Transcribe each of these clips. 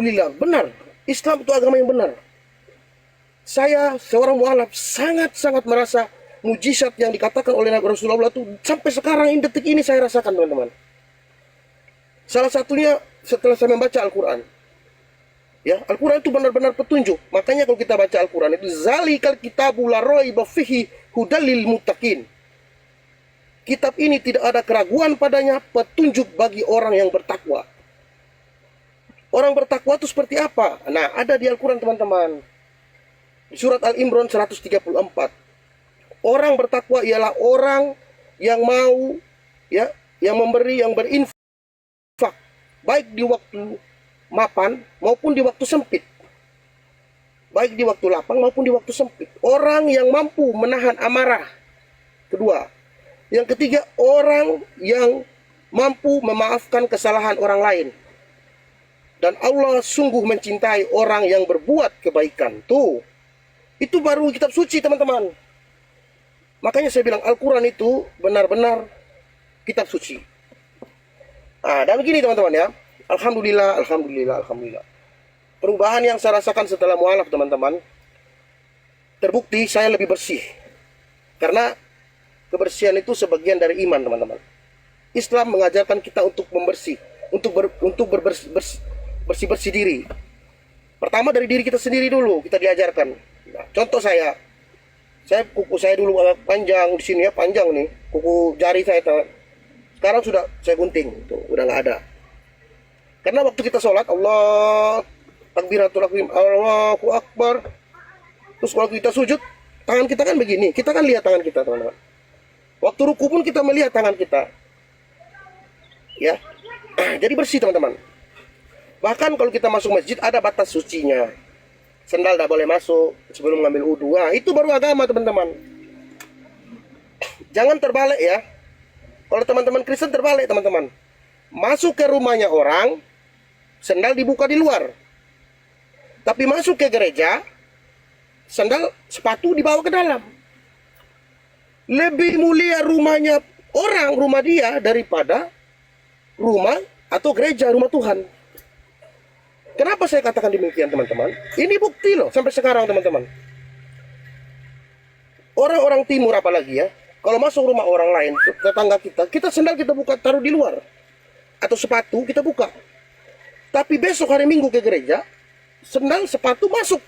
Alhamdulillah, benar. Islam itu agama yang benar. Saya seorang mualaf sangat-sangat merasa mujizat yang dikatakan oleh Nabi Rasulullah itu sampai sekarang ini detik ini saya rasakan, teman-teman. Salah satunya setelah saya membaca Al-Quran. Ya, Al-Quran itu benar-benar petunjuk. Makanya kalau kita baca Al-Quran itu zalikal kitabul la raiba fihi hudal lil muttaqin. Kitab ini tidak ada keraguan padanya, petunjuk bagi orang yang bertakwa. Orang bertakwa itu seperti apa? Nah, ada di Al-Quran, teman-teman. Di surat Al-Imran 134. Orang bertakwa ialah orang yang mau, ya, yang memberi, yang berinfak, baik di waktu mapan maupun di waktu sempit. Baik di waktu lapang maupun di waktu sempit. Orang yang mampu menahan amarah. Kedua. Yang ketiga, orang yang mampu memaafkan kesalahan orang lain. Dan Allah sungguh mencintai orang yang berbuat kebaikan. Tuh. Itu baru kitab suci, teman-teman. Makanya saya bilang Al-Quran itu benar-benar kitab suci. Nah, dan begini, teman-teman, ya. Alhamdulillah, alhamdulillah, alhamdulillah. Perubahan yang saya rasakan setelah mualaf, teman-teman, terbukti saya lebih bersih. Karena kebersihan itu sebagian dari iman, teman-teman. Islam mengajarkan kita untuk membersih, untuk bersih diri. Pertama dari diri kita sendiri dulu kita diajarkan. Nah, contoh saya kuku saya dulu panjang di sini, ya, panjang nih, kuku jari saya. Sekarang sudah saya gunting, tuh, udah nggak ada. Karena waktu kita sholat, Allah takbiratul akbar, Allahu akbar. Terus kalau kita sujud, tangan kita kan begini. Kita kan lihat tangan kita, teman-teman. Waktu ruku pun kita melihat tangan kita. Ya. Jadi bersih, teman-teman. Bahkan kalau kita masuk masjid ada batas sucinya. Sendal tidak boleh masuk sebelum mengambil wudhu. Nah, itu baru agama, teman-teman. Jangan terbalik, ya. Kalau teman-teman Kristen terbalik, teman-teman. Masuk ke rumahnya orang, sendal dibuka di luar. Tapi masuk ke gereja, sendal sepatu dibawa ke dalam. Lebih mulia rumahnya orang, rumah dia, daripada rumah atau gereja, rumah Tuhan. Kenapa saya katakan demikian, teman-teman? Ini bukti loh, sampai sekarang, teman-teman. Orang-orang timur apalagi, ya, kalau masuk rumah orang lain, tetangga kita sendal kita buka, taruh di luar. Atau sepatu kita buka. Tapi besok hari Minggu ke gereja, sendal sepatu masuk.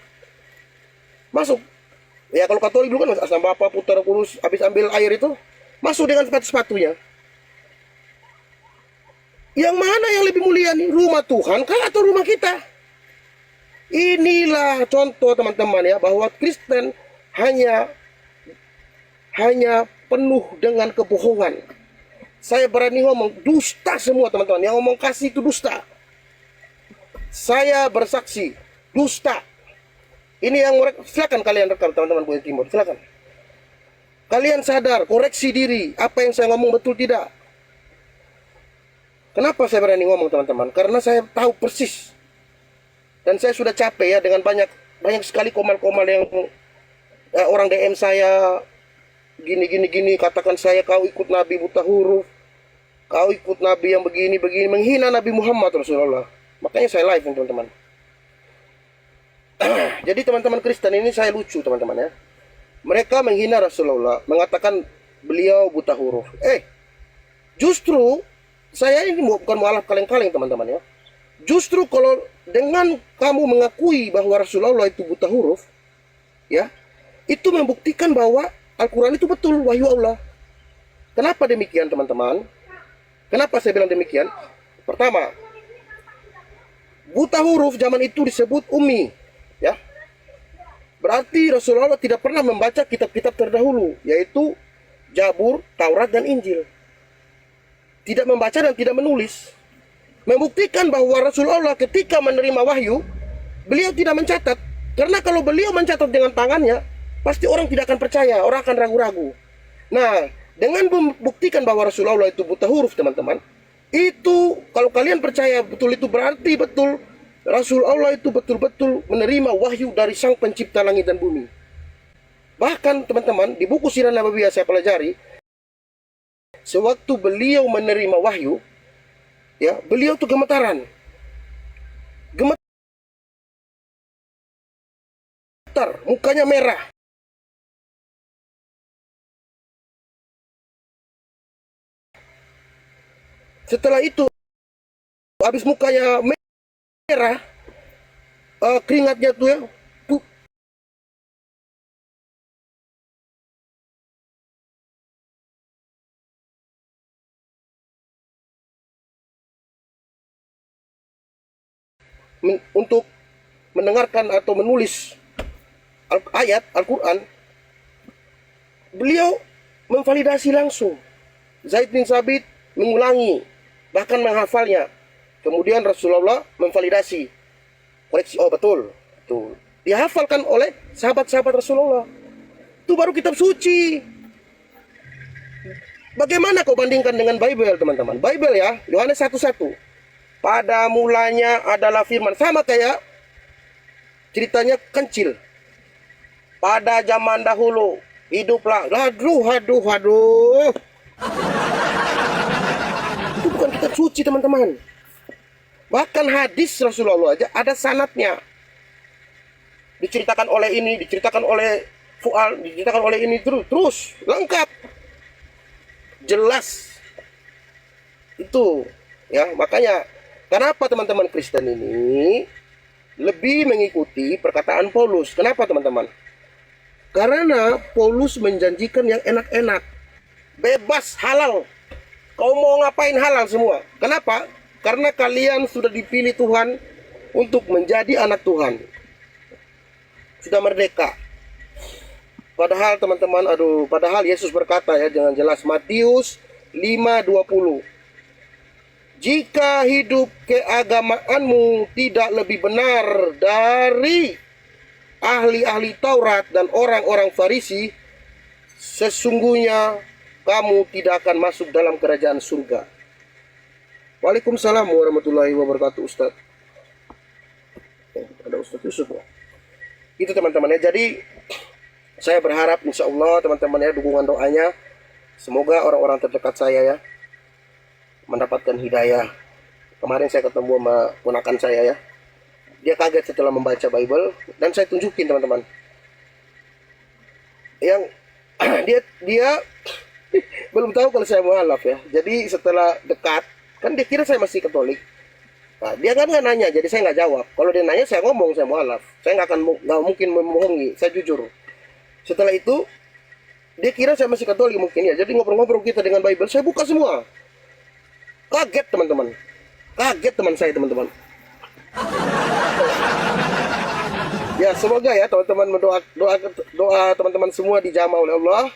Ya, kalau Katolik dulu kan sama Bapak putar kurus, habis ambil air itu, masuk dengan sepatu-sepatunya. Yang mana yang lebih mulia nih? Rumah Tuhan kah atau rumah kita? Inilah contoh, teman-teman, ya, bahwa Kristen hanya penuh dengan kebohongan. Saya berani ngomong, dusta semua, teman-teman. Yang ngomong kasih itu dusta. Saya bersaksi, dusta. Ini yang mereka, silakan kalian rekam, teman-teman Bukit Timur, silakan. Kalian sadar, koreksi diri, apa yang saya ngomong betul tidak. Kenapa saya berani ngomong, teman-teman? Karena saya tahu persis. Dan saya sudah capek, ya, dengan banyak sekali komal-komal yang orang DM saya gini, katakan saya, kau ikut Nabi buta huruf, kau ikut Nabi yang begini, menghina Nabi Muhammad Rasulullah. Makanya saya live, teman-teman. Jadi teman-teman Kristen ini saya lucu, teman-teman, ya. Mereka menghina Rasulullah, mengatakan beliau buta huruf. Justru saya ini bukan mualaf kaleng-kaleng, teman-teman, ya. Justru kalau dengan kamu mengakui bahwa Rasulullah itu buta huruf, ya, itu membuktikan bahwa Al-Quran itu betul wahyu Allah. Kenapa demikian, teman-teman? Kenapa saya bilang demikian? Pertama, buta huruf zaman itu disebut ummi, ya. Berarti Rasulullah tidak pernah membaca kitab-kitab terdahulu, yaitu Zabur, Taurat, dan Injil. Tidak membaca dan tidak menulis. Membuktikan bahwa Rasulullah ketika menerima wahyu, beliau tidak mencatat. Karena kalau beliau mencatat dengan tangannya, pasti orang tidak akan percaya, orang akan ragu-ragu. Nah, dengan membuktikan bahwa Rasulullah itu buta huruf, teman-teman, itu kalau kalian percaya betul, itu berarti betul Rasulullah itu betul-betul menerima wahyu dari Sang Pencipta langit dan bumi. Bahkan, teman-teman, di buku Sirah Nabawiyah saya pelajari, sewaktu beliau menerima wahyu, ya, beliau tuh gemetaran. gemetar, mukanya merah. Setelah itu, habis mukanya merah, keringatnya tuh ya, tuh, untuk mendengarkan atau menulis ayat Al-Quran, beliau memvalidasi langsung. Zaid bin Sabit mengulangi, bahkan menghafalnya. Kemudian Rasulullah memvalidasi, koreksi, oh betul, betul. Dihafalkan oleh sahabat-sahabat Rasulullah. Itu baru kitab suci. Bagaimana kau bandingkan dengan Bible, teman-teman? Bible ya, Yohanes 1:1. Pada mulanya adalah firman. Sama kayak ceritanya Kancil. Pada zaman dahulu hiduplah. Aduh. Itu bukan kitab suci, teman-teman. Bahkan hadis Rasulullah aja ada sanadnya. Diceritakan oleh ini, diceritakan oleh Fual, diceritakan oleh ini, terus lengkap. Jelas. Itu ya, makanya kenapa teman-teman Kristen ini lebih mengikuti perkataan Paulus? Kenapa teman-teman? Karena Paulus menjanjikan yang enak-enak, bebas, halal. Kau mau ngapain halal semua. Kenapa? Karena kalian sudah dipilih Tuhan untuk menjadi anak Tuhan. Sudah merdeka. Padahal teman-teman, padahal Yesus berkata ya dengan jelas, Matius 5:20. Jika hidup keagamaanmu tidak lebih benar dari ahli-ahli Taurat dan orang-orang Farisi, sesungguhnya kamu tidak akan masuk dalam kerajaan surga. Waalaikumsalam warahmatullahi wabarakatuh, Ustaz. Ada Ustaz Yusuf ya? Itu teman-teman ya. Jadi saya berharap insya Allah teman-teman ya, dukungan doanya, semoga orang-orang terdekat saya ya mendapatkan hidayah. Kemarin saya ketemu sama ponakan saya ya, dia kaget setelah membaca Bible, dan saya tunjukin teman-teman yang dia belum tahu kalau saya mualaf ya. Jadi setelah dekat, kan dia kira saya masih Katolik. Nah, dia kan nggak nanya, jadi saya nggak jawab. Kalau dia nanya, saya ngomong saya mualaf. Saya nggak mungkin membohongi, saya jujur. Setelah itu dia kira saya masih Katolik mungkin ya. Jadi ngobrol-ngobrol kita dengan Bible, saya buka semua. Kaget teman-teman. Kaget teman saya, teman-teman. Ya, semoga ya teman-teman doa teman-teman semua dijamah oleh Allah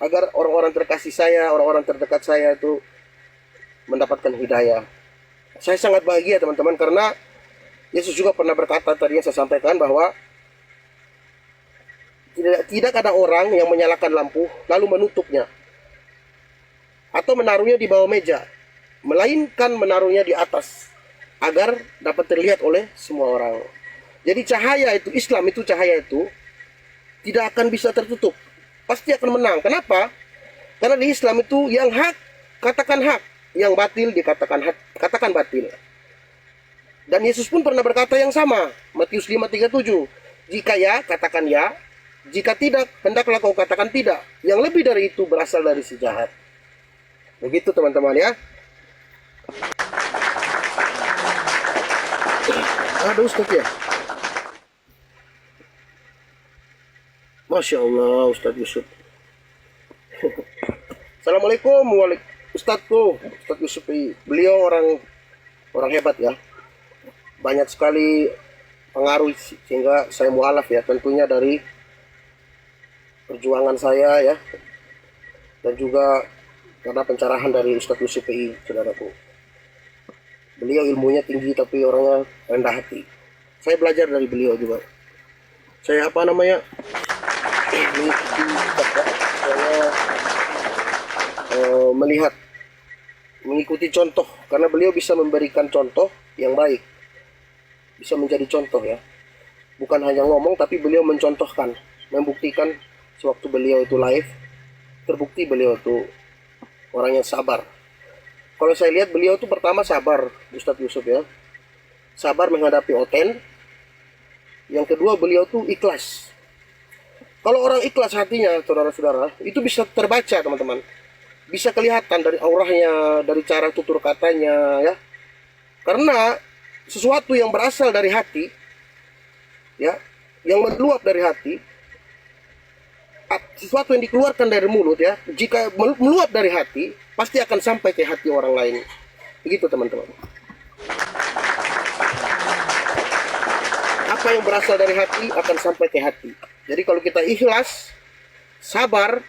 agar orang-orang terkasih saya, orang-orang terdekat saya itu mendapatkan hidayah. Saya sangat bahagia teman-teman, karena Yesus juga pernah berkata, tadi yang saya sampaikan, bahwa tidak ada orang yang menyalakan lampu lalu menutupnya atau menaruhnya di bawah meja, melainkan menaruhnya di atas agar dapat terlihat oleh semua orang. Jadi cahaya itu, Islam itu, cahaya itu tidak akan bisa tertutup, pasti akan menang. Kenapa? Karena di Islam itu yang hak katakan hak, yang batil dikatakan hak, katakan batil. Dan Yesus pun pernah berkata yang sama, Matius 5:37. Jika ya, katakan ya. Jika tidak, hendaklah kau katakan tidak. Yang lebih dari itu berasal dari si jahat. Begitu teman-teman ya. Ada Ustaz ya? Masya Allah, Ustaz Yusuf. Assalamualaikum, Ustazku, Ustaz Yusuf. Beliau orang hebat ya. Banyak sekali pengaruh sehingga saya mualaf ya. Tentunya dari perjuangan saya ya, dan juga karena pencerahan dari Ustaz Yusuf PI, saudaraku. Beliau ilmunya tinggi tapi orangnya rendah hati. Saya belajar dari beliau juga. Saya mengikuti contoh, karena beliau bisa memberikan contoh yang baik, bisa menjadi contoh ya. Bukan hanya ngomong, tapi beliau mencontohkan, membuktikan. Sewaktu beliau itu live, terbukti beliau itu orang yang sabar. Kalau saya lihat beliau itu pertama sabar, Ustadz Yusuf ya, sabar menghadapi oten. Yang kedua, beliau tuh ikhlas Kalau orang ikhlas hatinya, saudara-saudara, itu bisa terbaca, teman-teman. Bisa kelihatan dari auranya, dari cara tutur katanya, ya. Karena sesuatu yang berasal dari hati, ya, yang meluap dari hati, sesuatu yang dikeluarkan dari mulut, ya, jika meluap dari hati, pasti akan sampai ke hati orang lain. Begitu, teman-teman. Apa yang berasal dari hati akan sampai ke hati. Jadi kalau kita ikhlas, sabar,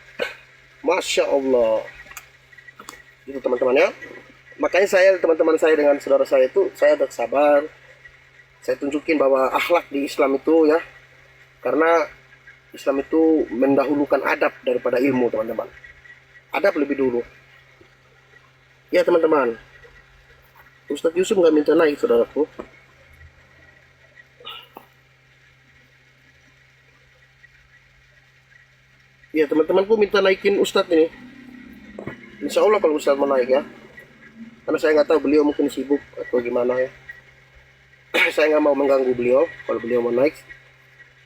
Masya Allah. Itu, teman-teman, ya. Makanya saya, teman-teman saya dengan saudara saya itu, saya agak sabar. Saya tunjukin bahwa akhlak di Islam itu, ya, karena Islam itu mendahulukan adab daripada ilmu, teman-teman. Adab lebih dulu. Ya, teman-teman. Ustadz Yusuf nggak minta naik, saudaraku. Ya, teman-temanku minta naikin Ustadz ini. Insya Allah kalau Ustadz mau naik, ya. Karena saya nggak tahu beliau mungkin sibuk atau gimana, ya. Saya nggak mau mengganggu beliau. Kalau beliau mau naik,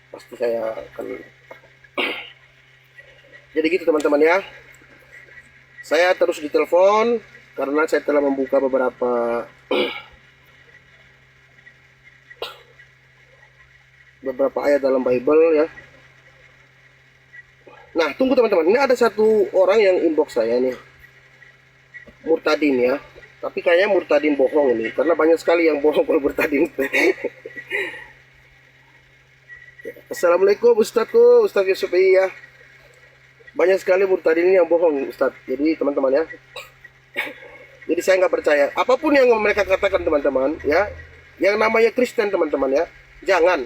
pasti saya akan. Jadi gitu, teman-teman, ya. Saya terus ditelepon karena saya telah membuka beberapa ayat dalam Bible, ya. Nah, tunggu, teman-teman. Ini ada satu orang yang inbox saya nih. Murtadin, ya. Tapi kayaknya Murtadin bohong ini, karena banyak sekali yang bohong kalau Murtadin. Assalamualaikum Ustadzku, Ustadz Yusuf, ya. Banyak sekali Murtadin ini yang bohong, Ustadz. Jadi, teman-teman, ya. Jadi saya nggak percaya. Apapun yang mereka katakan, teman-teman, ya. Yang namanya Kristen, teman-teman, ya. Jangan.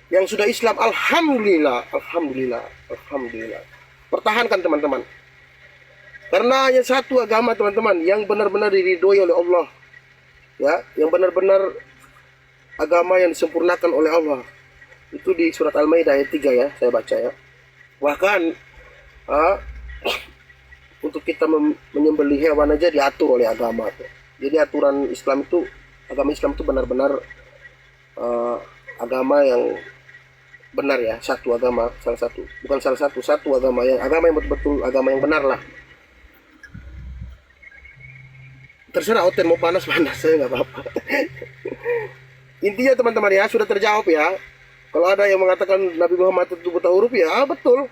Yang sudah Islam, alhamdulillah, alhamdulillah, alhamdulillah. Pertahankan, teman-teman. Karena hanya satu agama, teman-teman, yang benar-benar diridhoi oleh Allah. Ya, yang benar-benar agama yang disempurnakan oleh Allah. Itu di surat Al-Maidah ayat 3, ya, saya baca, ya. Bahkan untuk kita menyembelih hewan aja diatur oleh agama. Jadi aturan Islam itu, agama Islam itu benar-benar agama yang benar, ya. Satu agama, satu agama yang betul-betul agama yang benar lah. Terserah Oten mau panas saya nggak apa-apa. Intinya, teman-teman, ya, sudah terjawab, ya. Kalau ada yang mengatakan Nabi Muhammad itu buta huruf, ya, betul.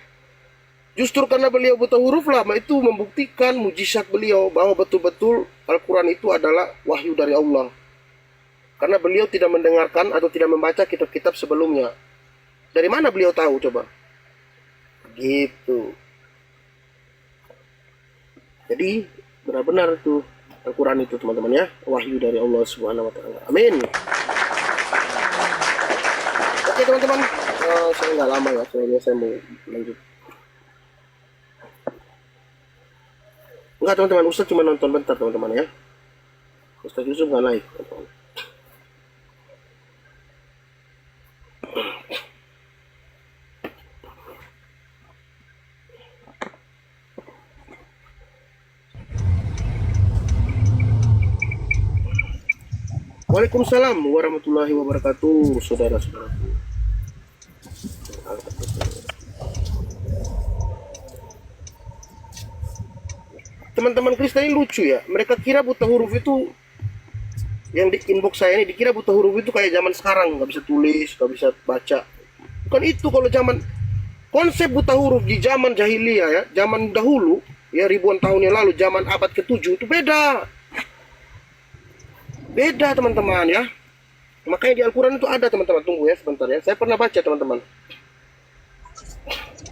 Justru karena beliau buta huruf lah, itu membuktikan mujizat beliau bahwa betul-betul Al-Quran itu adalah wahyu dari Allah. Karena beliau tidak mendengarkan atau tidak membaca kitab-kitab sebelumnya. Dari mana beliau tahu, coba? Gitu. Jadi benar-benar itu Al-Quran itu, teman-teman, ya, wahyu dari Allah Subhanahu wa taala. Amin. Oke, teman-teman, saya nggak lama, ya, soalnya saya mau lanjut. Enggak, teman-teman, Ustadz cuma nonton bentar, teman-teman, ya. Ustadz Yusuf nggak naik, teman-teman. Waalaikumsalam warahmatullahi wabarakatuh, saudara-saudaraku. Teman-teman Kristen ini lucu, ya. Mereka kira buta huruf itu, yang di inbox saya ini, dikira buta huruf itu kayak zaman sekarang, nggak bisa tulis, nggak bisa baca. Bukan itu. Kalau zaman konsep buta huruf di zaman jahiliyah, ya, zaman dahulu, ya, ribuan tahun yang lalu, zaman abad ke-7 itu beda. Beda, teman-teman, ya. Makanya di Al-Quran itu ada, teman-teman. Tunggu, ya, sebentar, ya. Saya pernah baca, teman-teman.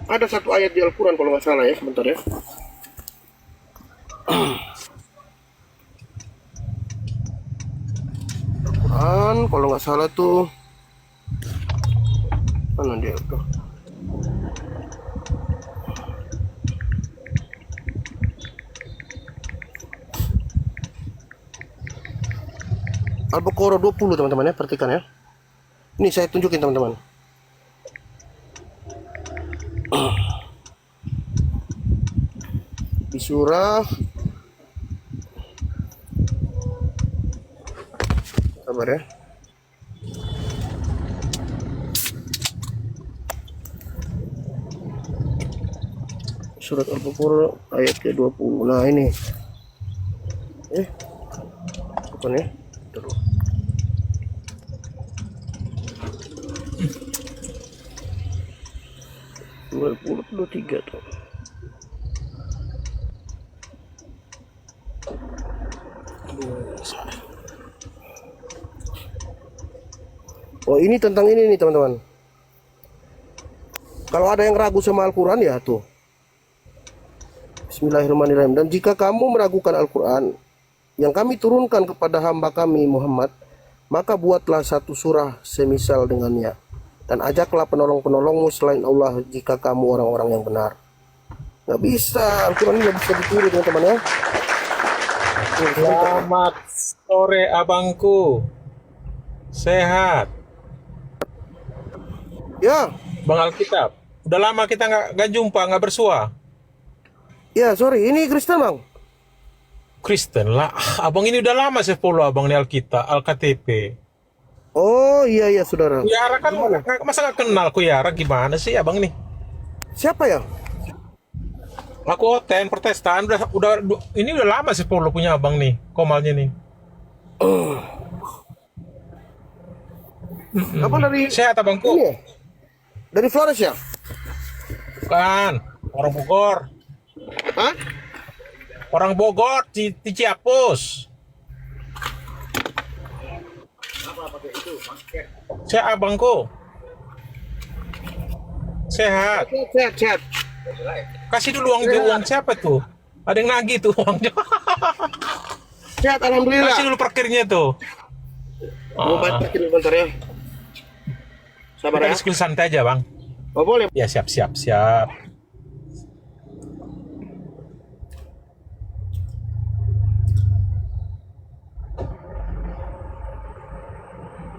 Ada satu ayat di Al-Quran kalau nggak salah, ya. Sebentar, ya. Al-Quran kalau nggak salah tuh, mana dia tuh? Al-Baqarah 20, teman-teman, ya. Perhatikan, ya. Ini saya tunjukin, teman-teman. Di surah, sabar, ya. Surat Al-Baqarah ayat ke-20. Nah, ini. Apa nih? Terus. Dua tiga tuh. Oh, ini tentang ini nih, teman-teman. Kalau ada yang ragu sama Al-Quran, ya tuh. Bismillahirrahmanirrahim. Dan jika kamu meragukan Al-Quran yang kami turunkan kepada hamba kami Muhammad, maka buatlah satu surah semisal dengannya. Dan ajaklah penolong-penolongmu selain Allah jika kamu orang-orang yang benar. Nggak bisa, Al-Quran nggak bisa ditiru, teman-teman ya. Selamat sore abangku. Sehat. Ya, Bang Alkitab. Udah lama kita nggak jumpa, nggak bersua. ya sorry, ini Kristen bang. Kristen lah. Abang ini udah lama saya follow abang di Alkitab, Alktp. Oh iya saudara. Kuyara kan masa nggak kenal Kuyara, gimana sih abang ini? Siapa ya? Aku Oten Protestan ini udah lama saya follow punya abang nih, Komalnya nih. Apa dari Sehat abangku? ini ya? Dari Flores ya? Bukan, orang Bogor. Hah? Orang Bogor di Ciapus. Sehat abangku. Sehat. Sehat. Kasih dulu uang siapa tuh? Ada yang nagih tuh uangnya. Sehat, alhamdulillah. Kasih dulu parkirnya tuh. Mau parkir bentar ya. Sabar Kita ya. diskusi santai aja bang. Oh boleh. Ya siap.